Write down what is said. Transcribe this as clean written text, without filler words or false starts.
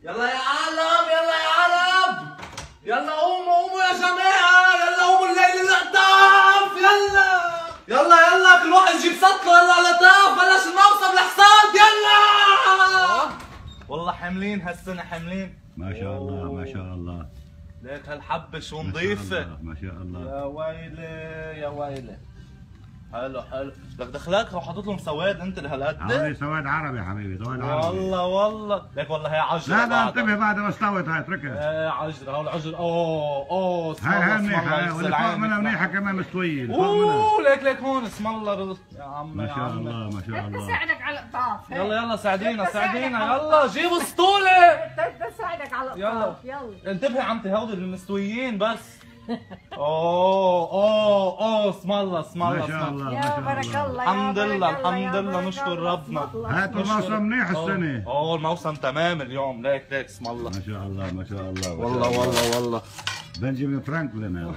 يلا يا عالم، يلا يا عالم، يلا قوموا قوموا يا جماعة، يلا قوموا الليل القطاف، يلا يلا يلا كل واحد يجيب سطله، يلا على طاف، بلش الموسم الحصاد، يلا. والله حاملين هالسنة حاملين. ما شاء الله ما شاء الله. ليك هالحبة شو نظيفة. ما شاء الله. يا ويلي يا ويلي. حلو حلو، لك دخلك وحاطط لهم سواد انت لهالقد؟ هذا سواد عربي حبيبي، سواد عربي. والله والله، لك والله هي عجرة. لا لا انتبه بعد ما استوت هاي اتركها. ايه عجرة، هو العجرة. اوه هاي منيحة، واللي فوق منها منيحة كمان مستوية. اوه ليك هون اسم الله يا عم. ما شاء الله ما شاء الله. بساعدك على القطاف. يلا يلا ساعدينا يلا جيبوا اسطولة. بساعدك على يلا القطاف. يلا انتبهي عمتي، هودي المستويين بس. اوه اسم الله اسم الله. ما شاء الله ما يا شاء بارك الله. الله. الحمد لله الحمد لله، نشكر ربنا. هاتوا الموسم منيح السنة. الموسم تمام اليوم. ليك اسم الله. ما شاء الله ما شاء الله. والله بنجامين فرانكلين هذا.